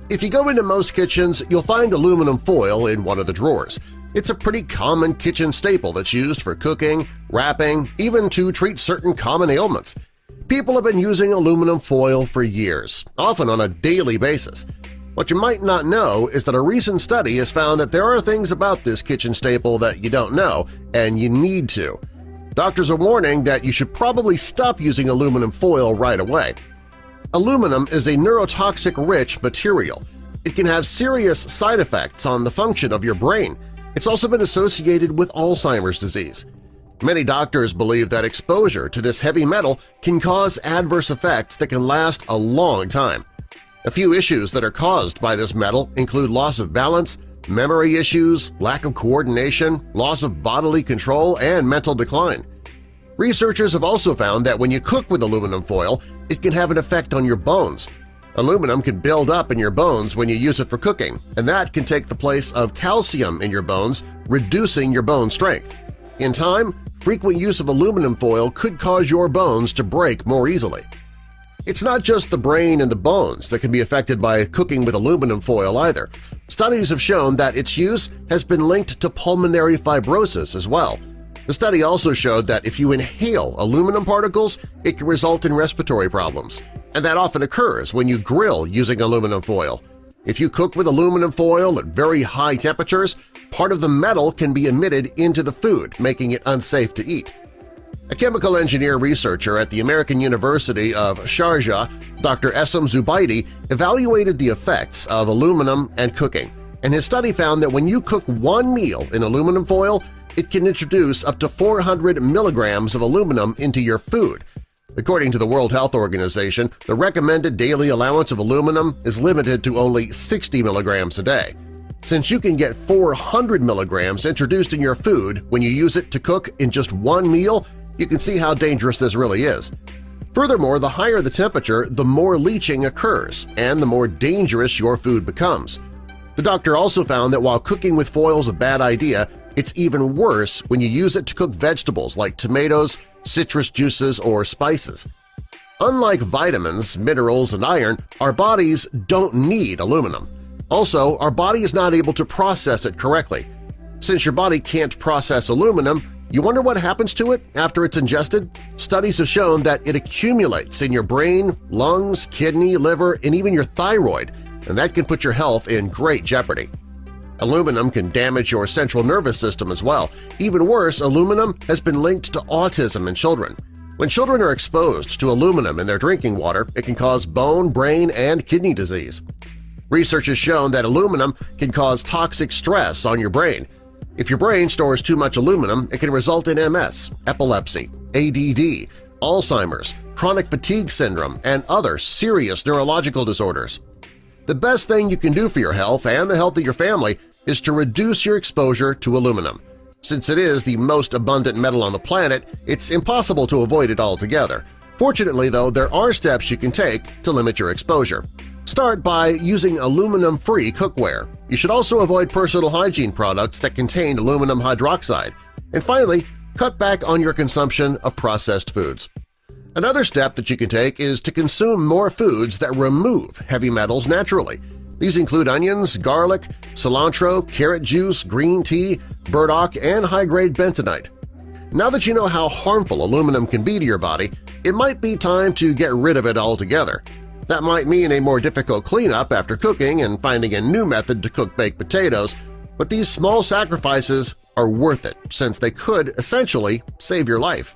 If you go into most kitchens, you'll find aluminum foil in one of the drawers. It's a pretty common kitchen staple that's used for cooking, wrapping, even to treat certain common ailments. People have been using aluminum foil for years, often on a daily basis. What you might not know is that a recent study has found that there are things about this kitchen staple that you don't know, and you need to. Doctors are warning that you should probably stop using aluminum foil right away. Aluminum is a neurotoxic-rich material. It can have serious side effects on the function of your brain. It's also been associated with Alzheimer's disease. Many doctors believe that exposure to this heavy metal can cause adverse effects that can last a long time. A few issues that are caused by this metal include loss of balance, memory issues, lack of coordination, loss of bodily control, and mental decline. Researchers have also found that when you cook with aluminum foil, it can have an effect on your bones. Aluminum can build up in your bones when you use it for cooking, and that can take the place of calcium in your bones, reducing your bone strength. In time, frequent use of aluminum foil could cause your bones to break more easily. It's not just the brain and the bones that can be affected by cooking with aluminum foil either. Studies have shown that its use has been linked to pulmonary fibrosis as well. The study also showed that if you inhale aluminum particles, it can result in respiratory problems, and that often occurs when you grill using aluminum foil. If you cook with aluminum foil at very high temperatures, part of the metal can be emitted into the food, making it unsafe to eat. A chemical engineer researcher at the American University of Sharjah, Dr. Essam Zubaidi, evaluated the effects of aluminum and cooking, and his study found that when you cook one meal in aluminum foil, it can introduce up to 400 milligrams of aluminum into your food. According to the World Health Organization, the recommended daily allowance of aluminum is limited to only 60 milligrams a day. Since you can get 400 milligrams introduced in your food when you use it to cook in just one meal, you can see how dangerous this really is. Furthermore, the higher the temperature, the more leaching occurs and the more dangerous your food becomes. The doctor also found that while cooking with foil is a bad idea, it's even worse when you use it to cook vegetables like tomatoes, citrus juices, or spices. Unlike vitamins, minerals, and iron, our bodies don't need aluminum. Also, our body is not able to process it correctly. Since your body can't process aluminum, you wonder what happens to it after it's ingested? Studies have shown that it accumulates in your brain, lungs, kidney, liver, and even your thyroid, and that can put your health in great jeopardy. Aluminum can damage your central nervous system as well. Even worse, aluminum has been linked to autism in children. When children are exposed to aluminum in their drinking water, it can cause bone, brain, and kidney disease. Research has shown that aluminum can cause toxic stress on your brain. If your brain stores too much aluminum, it can result in MS, epilepsy, ADD, Alzheimer's, chronic fatigue syndrome, and other serious neurological disorders. The best thing you can do for your health and the health of your family is to reduce your exposure to aluminum. Since it is the most abundant metal on the planet, it's impossible to avoid it altogether. Fortunately, though, there are steps you can take to limit your exposure. Start by using aluminum-free cookware. You should also avoid personal hygiene products that contain aluminum hydroxide. And finally, cut back on your consumption of processed foods. Another step that you can take is to consume more foods that remove heavy metals naturally. These include onions, garlic, cilantro, carrot juice, green tea, burdock, and high-grade bentonite. Now that you know how harmful aluminum can be to your body, it might be time to get rid of it altogether. That might mean a more difficult cleanup after cooking and finding a new method to cook baked potatoes, but these small sacrifices are worth it since they could essentially save your life.